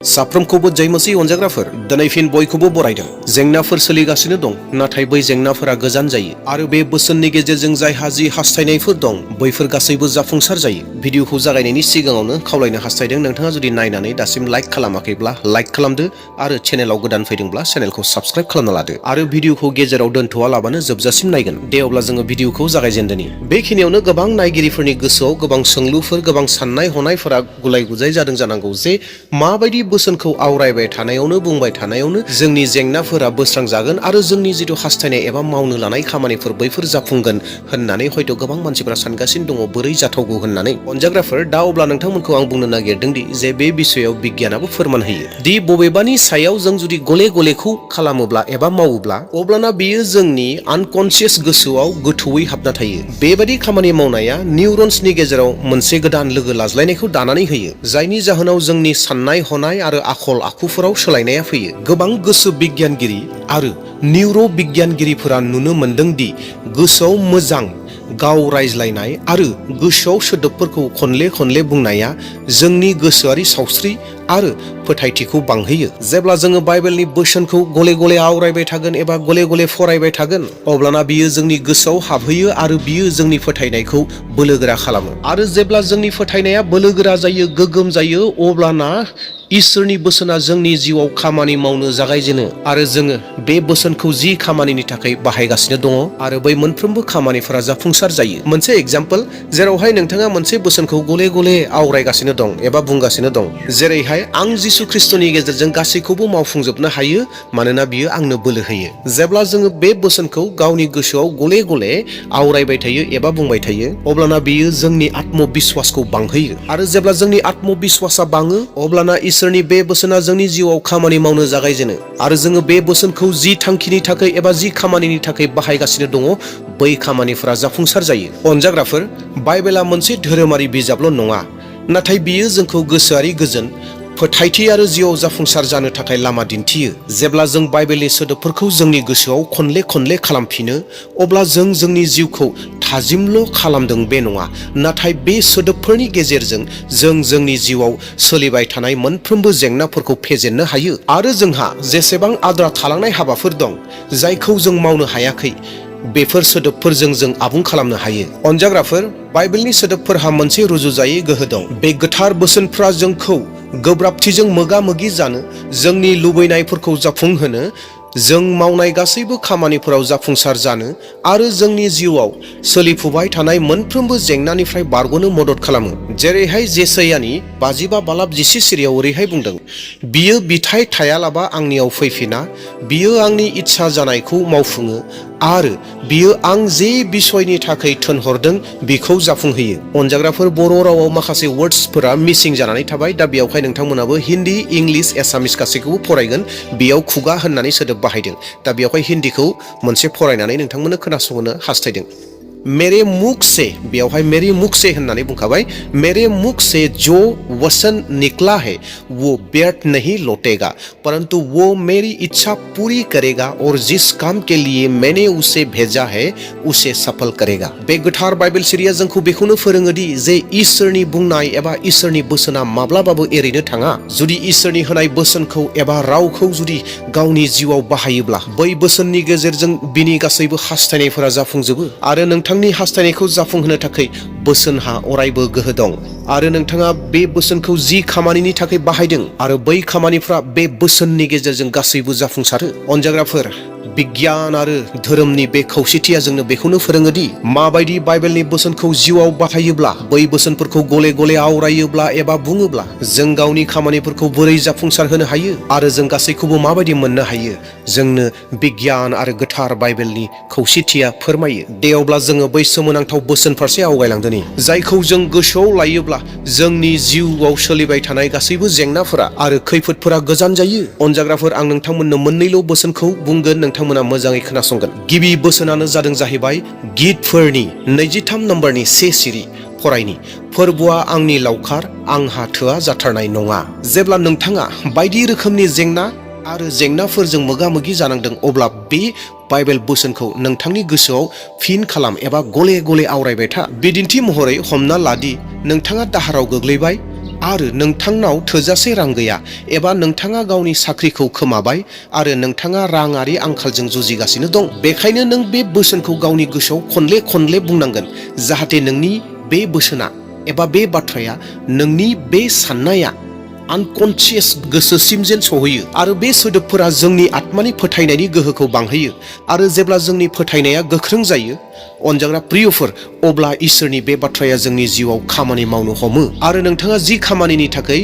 साफ्रोमखौबो जैमसि अनजाग्राफोर दिनै फिन बयखौबो बरायदों। जेंनाफोर सोलिगासिनो दं, नाथाय बै जेंनाफोरा गोजान जायो आरो बे बोसोननि गेजेरजों जायहा जि हास्थायनायफोर दं बैफोर गासैबो जाफुंसार जायो। भिडिअखौ जागायनायनि सिगाङावनो खावलायनो हास्थायदों, नोंथाङा जुदि नायनानै दासिम लाइक खालामाखैब्ला लाइक खालामदो आरो चेनेलाव गोदान फैदोंब्ला चेनेलखौ साबस्क्राइब खालामना लादो आरो भिडिअखौ गेजेराव दोनथ'आलाबानो जोबजासिम नायगोन। दे अब्ला जोङो भिडिअखौ जागायजेनदोनि। बेखिनियावनो गोबां नायगिरिफोरनि गोसोआव गोबां सोंलुफोर, गोबां साननाय हनायफोरा गुलाय गुजाय जादों जानांगौ जे माबायदि बोसोनखौ आवरायबाय थानायावनो बुंबाय थानायावनो जोंनि जेंनाफोरा बोस्रांजागोन आरो जोंनि जिथु हास्थायनाय एबा मावनो लानाय खामानिफोर बैफोर जाफुंगोन होननानै हयथ' गोबां मानसिफोरा सानगासिनो दङ बोरै जाथावगौ होननानै। अनजाग्राफोर, दा अब्ला नोंथांमोनखौ आं बुंनो नागिरदों दि जे बे बिसयाव बिगियानाबो फोरमान होयो दि बबेबानि सायाव जों जुदि गले गलेखौ खालामोब्ला एबा मावोब्ला अब्लाना बेयो जोंनि आनकनसियास गोसोआव गोथौयै हाबना थायो। बेबादि खामानि मावनाया निउरन्सनि गेजेराव मोनसे गोदान लोगो लाज्लायनायखौ दानानै होयो, जायनि जाहोनाव जोंनि साननाय हनाय आरो आखल आखुफोराव सोलायनाया फैयो। गोबां गोसो बिगियानगिरि आरो निउर' बिगियानगिरिफोरा नुनो मोन्दों दि गोसोआव मोजां गाव रायज्लायनाय आरो गोसोआव सोदोबफोरखौ खनले खनले बुंनाया जोंनि गोसोआरि सावस्रि आरो फोथायथिखौ बांहोयो। जेब्ला जोङो बाइबेलनि बोसोनखौ गले गले आवरायबाय थागोन एबा गले गले फरायबाय थागोन अब्लाना बियो जोंनि गोसोआव हाबहैयो आरो बियो जोंनि फोथायनायखौ बोलोगोरा खालामो। आरो जेब्ला जोंनि फोथायनाया बोलोगोरा जायो, गोगोम जायो, अब्लाना इसोरनि बोसोना जोंनि जिउआव खामानि मावनो जागायजेनो आरो जोङो बे बोसोनखौ जि खामानिनि थाखाय बाहायगासिनो दङ आरो बै मोनफ्रोमबो खामानिफोरा जाफुंसार जायो। मोनसे एग्जाम्पल, जेरावहाय नोंथाङा मोनसे बोसोनखौ गले गले आवरायगासिनो दं एबा बुंगासिनो दं, जेरैहाय आं जिसु ख्रिस्टनि गेजेरजों गासैखौबो मावफुंजोबनो हायो मानोना बियो आंनो बोलो होयो। जेब्ला जोङो बे बोसोनखौ गावनि गोसोआव गले गले आवरायबाय थायो एबा बुंबाय थायो अब्लाना बियो जोंनि आत्मबिश्वासखौ बांहोयो आरो जेब्ला जोंनि आत्मबिश्वासा बाङो अब्लाना इसोरनि बे बोसोना जोंनि जिउआव खामानि मावनो जागायजेनो आरो जोङो बे बोसोनखौ जि थांखिनि थाखाय एबा जि खामानिनि थाखाय बाहायगासिनो दङ बै खामानिफोरा जाफुंसार जायो। अनजाग्राफोर, बाइबेला मोनसे धोरोमारि बिजाबल' नङा, नाथाय बियो जोंखौ गोसोआरि गोजोन, फोथायथि आरो जिउआव जाफुंसार जानो थाखाय लामा दिन्थियो। जेब्ला जों बाइबेलनि सोदोबफोरखौ जोंनि गोसोआव खनले खनले खालामफिनो अब्ला जों जोंनि जिउखौ थाजिमल' खालामदों बे नङा, नाथाय बे सोदोबफोरनि गेजेरजों जों जोंनि जिउआव सोलिबाय थानाय मोनफ्रोमबो जेंनाफोरखौ फेजेननो हायो आरो जोंहा जेसेबां आद्रा थालांनाय हाबाफोर दं जायखौ जों मावनो हायाखै बेफोर सोदोबफोरजों जों आबुं खालामनो हायो। अनजाग्राफोर, बाइबेलनि सोदोबफोरहा मोनसे रुजुजायै गोहो दं। बे गोथार बोसोनफ्रा जोंखौ गोब्राबथिजों मोगा मोगि जानो, जोंनि लुबैनायफोरखौ जाफुंहोनो, जों मावनाय गासैबो खामानिफोराव जाफुंसार जानो आरो जोंनि जिउआव सोलिफुबाय थानाय मोनफ्रोमबो जेंनानिफ्राय बारग'नो मदद खालामो। जेरैहाय जेसायानि 55:10 सिरियाव ओरैहाय बुंदों, बियो बिथाइ थायालाबा आंनियाव फैफिना, बियो आंनि इच्छा जानायखौ मावफुङो आरो बियो आं जे बिसयनि थाखाय थोनहरदों बेखौ जाफुंहोयो। अनजाग्राफोर, बर' रावाव माखासे वर्ड्सफोरा मिसिं जानानै थाबाय, दा बेयावहाय नोंथांमोनाबो हिन्दी, इंलिश, एसामिस गासैखौबो फरायगोन। बेयाव खुगा होननानै सोदोब बाहायदों, दा बेयावहाय हिन्दीखौ मोनसे फरायनानै नोंथांमोननो खोनासंनो हास्थायदों। मेरे मुख से, बेयावहाय मेरे मुख से होननानै बुंखाबाय, मेरे मुख से जो वचन निकला है वो व्यर्थ नहीं लौटेगा परंतु वो मेरी इच्छा पूरी करेगा और जिस काम के लिए मैंने उसे भेजा है उसे सफल करेगा। बे गोथार बाइबेल सिरिया जोंखौ बेखौनो फोरोङोदि जे इसोरनि बुंनाय एबा इसोरनि बोसोना माब्लाबाबो एरैनो थाङा। जुदि इसोरनि होनाय बोसोनखौ एबा रावखौ जुदि गावनि जिउआव बाहायोब्ला बै बोसोननि गेजेरजों बिनि गासैबो हास्थायनायफोरा जाफुंजोबो आरो नोंथांनि हास्थायनायखौ जाफुंहोनो थाखाय बोसोनहा अरायबो गोहो दं आरो नोंथाङा बे बोसोनखौ जि खामानिनि थाखाय बाहायदों आरो बै खामानिफ्रा बे बोसोननि गेजेरजों गासैबो जाफुंसारो। अनजाग्राफोर, बिगियान आरो धोरोमनि बे खौसेथिया जोंनो बेखौनो फोरोङोदि माबायदि बाइबेलनि बोसोनखौ जिउआव बाहायोब्ला, बै बोसोनफोरखौ गले गले आवरायोब्ला एबा बुङोब्ला जों गावनि खामानिफोरखौ बोरै जाफुंसार होनो हायो आरो जों गासैखौबो माबायदि मोननो हायो, जोंनो बिगियान आरो गोथार बाइबेलनि खौसेथिया फोरमायो। दे अब्ला जोङो बै सोमोनांथाव बोसोन फारसे आवगायलांदोनि, जायखौ जों गोसोआव लायोब्ला जोंनि जिउआव सोलिबाय थानाय गासैबो जेंनाफोरा आरो खैफोदफोरा गोजान जायो। अनजाग्राफोर, आं नोंथांमोननो मोननैल' बोसोनखौ बुंगोन, नोंथांमोना मोजाङै खोनासंगोन। गिबि बोसोनानो जादों जाहैबाय गितफोरनि 23 नम्बरनि 1 सिरि फरायनि, फोरबोआ आंनि लावखार, आंहा थोआ जाथारनाय नङा। जेब्ला नोंथाङा बायदि रोखोमनि जेंना आरो जेंनाफोरजों मोगा मोगि जानांदों अब्ला बे बाइबेल बोसोनखौ नोंथांनि गोसोआव फिन खालाम एबा गले गले आवरायबाय था। बिदिन्थि महरै हमना लादि नोंथाङा दाहाराव गोग्लैबाय आरो नोंथांनाव थोजासे रां गैया एबा नोंथाङा गावनि साख्रिखौ खोमाबाय आरो नोंथाङा राङारि आंखालजों जुजिगासिनो दं, बेखायनो नों बे बोसोनखौ गावनि गोसोआव खनले खनले बुंनांगोन, जाहाथे नोंनि बे बोसोना एबा बे बाथ्राया नोंनि बे साननाया आनकनसियास गोसोसिम जेन सहैयो। आरो बे सोदोबफोरा जोंनि आत्मानि फोथायनायनि गोहोखौ बांहोयो आरो जेब्ला जोंनि फोथायनाया गोख्रों जायो अनजाग्रा प्रियफोर, अब्ला इसोरनि बे बाथ्राया जोंनि जिउआव खामानि मावनो हमो आरो नोंथाङा जि खामानिनि थाखाय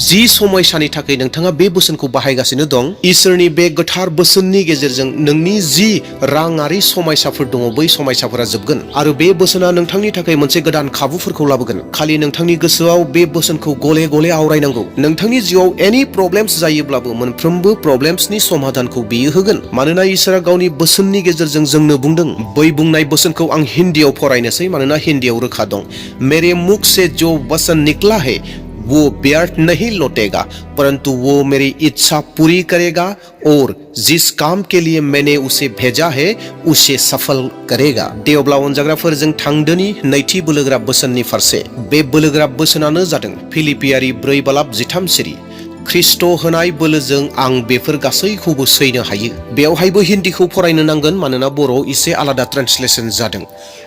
जि समयसानि थाखाय नोंथाङा बे बोसोनखौ बाहायगासिनो दं, इसोरनि बे गोथार बोसोननि गेजेरजों नोंनि जि राङारि समयसाफोर दङ बै समयसाफोरा जोबगोन आरो बे बोसोना नोंथांनि थाखाय मोनसे गोदान खाबुफोरखौ लाबोगोन। खालि नोंथांनि गोसोआव बे बोसोनखौ गले गले आवरायनांगौ। नोंथांनि जिउआव एनि प्रब्लेम्स जायोब्लाबो मोनफ्रोमबो प्रब्लेम्सनि समाधानखौ बियो होगोन, मानोना इसोरा गावनि बोसोननि गेजेरजों जोंनो बुंदों। बै बुंनाय बोसोनखौ आं हिन्दीयाव फरायनोसै, मानोना हिन्दीयाव रोखा दं। मेरे मुख से जो वचन निकला है वो व्यर्थ नहीं लौटेगा, परंतु वो मेरी इच्छा पूरी करेगा और जिस काम के लिए मैंने उसे भेजा है उसे सफल करेगा। दे अब्ला अनजाग्राफोर, जों थांदोनि नैथि बोलोग्रा बोसोननि फारसे। बे बोलोग्रा बोसोनानो जादों फिलिपियारि 4:13 सिरि। ख्रिस्ट' होनाय बोलोजों आं बेफोर गासैखौबो सैनो हायो। बेवहायबो हिन्दीखौ फरायनो नांगोन, मानोना बर'आव एसे आलादा ट्रान्सलेसन जादों।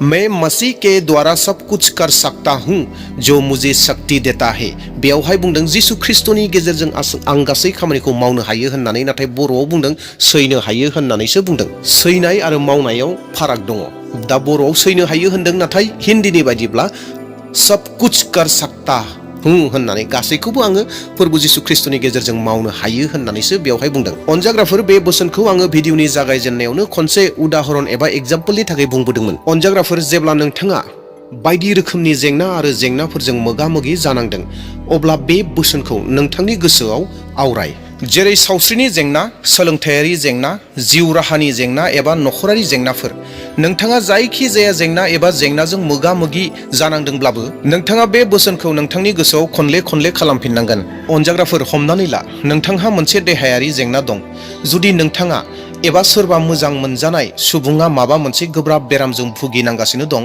मैं मसीह के द्वारा सब कुछ कर सकता हूं जो मुझे शक्ति देता है। बेवहाय बुंदों जिसु ख्रिस्ट'नि गेजेरजों आं गासै खामानिखौ मावनो हायो होननानै, नाथाय बर'आव बुंदों सैनो हायो होननानैसो बुंदों। सैनाय आरो मावनायाव फाराग दङ। दा बर'आव सैनो हायो होनदों, नाथाय हिन्दीनि बायदिब्ला सब कुछ कर सकता होननानै गासैखौबो आङो प्रभु जिसु ख्रिस्ट'नि गेजेरजों मावनो हायो होननानैसो बेवहाय बुंदों। अनजाग्राफोर, बे बोसोनखौ आङो भिडिअनि जागायजेननायावनो खनसे उदाहरन एबा एग्जाम्पलनि थाखाय बुंबोदोंमोन। अनजाग्राफोर, जेब्ला नोंथाङा बायदि रोखोमनि जेंना आरो जेंनाफोरजों मोगा मोगि जानांदों, अब्ला बे बोसोनखौ नोंथांनि गोसोआव आवराय। जेरै सावस्रिनि जेंना, सोलोंथायारि जेंना, जिउ राहानि जेंना एबा नखरारि जेंनाफोर। नोंथाङा जायखि जाया जेंना एबा जेंनाजों मोगा मोगि जानांदोंब्लाबो नोंथाङा बे बोसोनखौ नोंथांनि गोसोआव खनले खनले खालामफिननांगोन। अनजाग्राफोर, हमनानै ला नोंथांहा मोनसे देहायारि जेंना दं। जुदि नोंथाङा एबा सोरबा मोजां मोनजानाय सुबुङा माबा मोनसे गोब्राब बेरामजों भुगिनांगासिनो दं,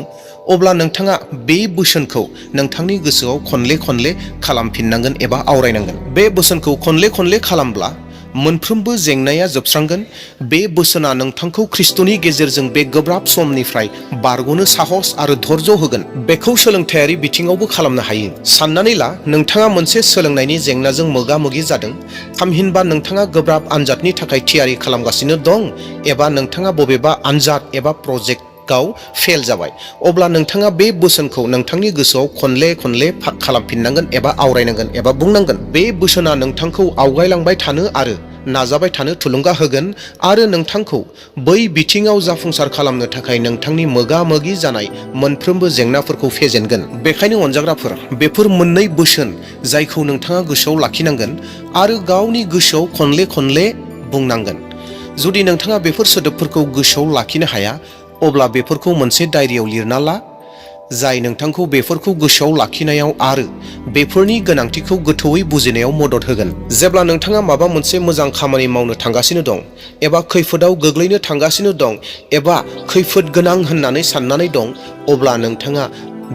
अब्ला नोंथाङा बे बोसोनखौ नोंथांनि गोसोआव खनले खनले खालामफिननांगोन एबा आवरायनांगोन। बे बोसोनखौ खनले खनले खालामब्ला मोनफ्रोमबो जेंनाया जोबस्रांगोन। बे बोसोना नोंथांखौ ख्रिस्ट'नि गेजेरजों बे गोब्राब समनिफ्राय बारग'नो साहस आरो धैर्य होगोन। बेखौ सोलोंथायारि बिथिङावबो खालामनो हायो। साननानै ला नोंथाङा मोनसे सोलोंनायनि जेंनाजों मोगा मोगि जादों, थामहिनबा नोंथाङा गोब्राब आनजादनि थाखाय थियारि खालामगासिनो दं, एबा नोंथाङा बबेबा आनजाद एबा प्रजेक्टआव फेल जाबाय। अब्ला नोंथाङा बे बोसोनखौ नोंथांनि गोसोआव खनले खनले खालामफिननांगोन एबा आवरायनांगोन एबा बुंनांगोन। बे बोसोना नोंथांखौ आवगायलांबाय थानो आरो नाजाबाय थानो थुलुंगा होगोन आरो नोंथांखौ बै बिथिङाव जाफुंसार खालामनो थाखाय नोंथांनि मोगा मोगि जानाय मोनफ्रोमबो जेंनाफोरखौ फेजेनगोन। बेखायनो अनजाग्राफोर, बेफोर मोननै बोसोन जायखौ नोंथाङा गोसोआव लाखिनांगोन आरो गावनि गोसोआव खनले खनले बुंनांगोन। जुदि नोंथाङा बेफोर सोदोबफोरखौ गोसोआव लाखिनो हाया, अब्ला बेफोरखौ मोनसे डायरियाव लिरना ला, जाय नोंथांखौ बेफोरखौ गोसोआव लाखिनायाव आरो बेफोरनि गोनांथिखौ गोथौयै बुजिनायाव मदद होगोन। जेब्ला नोंथाङा माबा मोनसे मोजां खामानि मावनो थांगासिनो दं, एबा खैफोदाव गोग्लैनो थांगासिनो दं, एबा खैफोद गोनां होननानै साननानै दं, अब्ला नोंथाङा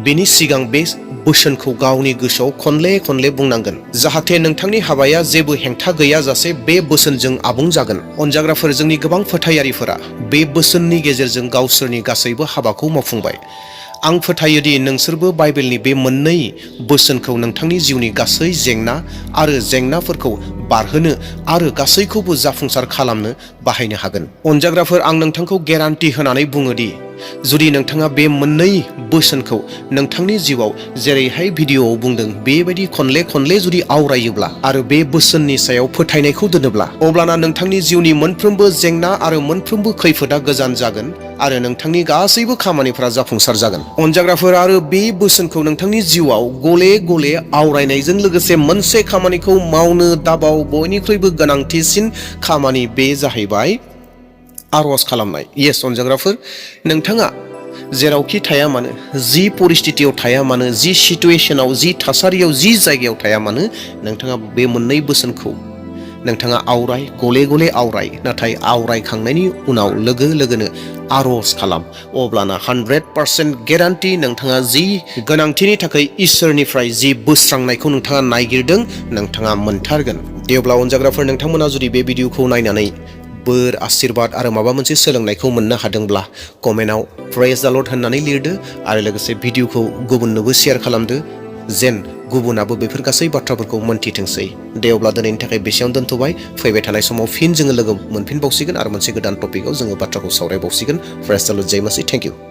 बेनि सिगां बे बोसोनखौ गावनि गोसोआव खनले खनले बुंनांगोन, जाहाथे नोंथांनि हाबाया जेबो हेंथा गैयाजासे बे बोसोनजों आबुं जागोन। अनजाग्राफोर, जोंनि गोबां फोथायारिफोरा बे बोसोननि गेजेरजों गावसोरनि गासैबो हाबाखौ मावफुंबाय। आं फोथायोदि नोंसोरबो बाइबेलनि बे मोननै बोसोनखौ नोंथांनि जिउनि गासै जेंना आरो जेंनाफोरखौ बारहोनो आरो गासैखौबो जाफुंसार खालामनो बाहायनो हागोन। अनजाग्राफोर, आं नोंथांखौ गेरान्टि होनानै बुङोदि जुदि नोंथाङा बे मोननै बोसोनखौ नोंथांनि जिउआव जेरैहाय भिडिअआव बुंदों बेबायदि खनले खनले जुदि आवरायोब्ला आरो बे बोसोननि सायाव फोथायनायखौ दोनोब्ला, अब्लाना नोंथांनि जिउनि मोनफ्रोमबो जेंना आरो मोनफ्रोमबो खैफोदा गोजान जागोन आरो नोंथांनि गासैबो खामानिफोरा जाफुंसार जागोन। अनजाग्राफोर, आरो बे बोसोनखौ नोंथांनि जिउआव गले गले आवरायनायजों लोगोसे मोनसे खामानिखौ मावनो दाबाव। बयनिख्रुइबो गोनांथिसिन खामानि बे जाहैबाय आर'ज खालामनाय। येस अनजाग्राफोर, नोंथाङा जेरावखि थाया मानो, जि परिस्थितियाव थाया मानो, जि सिटुएशनाव, जि थासारियाव, जि जायगायाव थाया मानो, नोंथाङा बे मोननै बोसोनखौ नोंथाङा आवराय, गले गले आवराय। नाथाय आवरायखांनायनि उनाव लोगो लोगोनो आरज खालाम अब्लाना 100% गेरान्टि नोंथाङा जि गोनांथिनि थाखाय इसोरनिफ्राय जि बोस्रांनायखौ नोंथाङा नागिरदों नोंथाङा मोनथारगोन। दे अब्ला अनजाग्राफोर नोंथांमोना जुदि बे भिडिअखौ नायनानै बोर आशीर्बाद आरो माबा मोनसे सोलोंनायखौ मोननो हादोंब्ला कमेन्टआव प्रेज द लर्ड होननानै लिरदो आरो लोगोसे भिडिअखौ गुबुननोबो शेयार खालामदो जेन गुबुनाबो बेफोर गासै बाथ्राफोरखौ मोनथिथोंसै। दे अब्ला दिनैनि थाखाय बेसेयावनो दोनथ'बाय। फैबाय थानाय समाव फिन जोङो लोगो मोनफिनबावसिगोन आरो मोनसे गोदान टपिकआव जोङो बाथ्राखौ सावरायबावसिगोन। प्रेज द लर्ड जय मसीह। Thank U.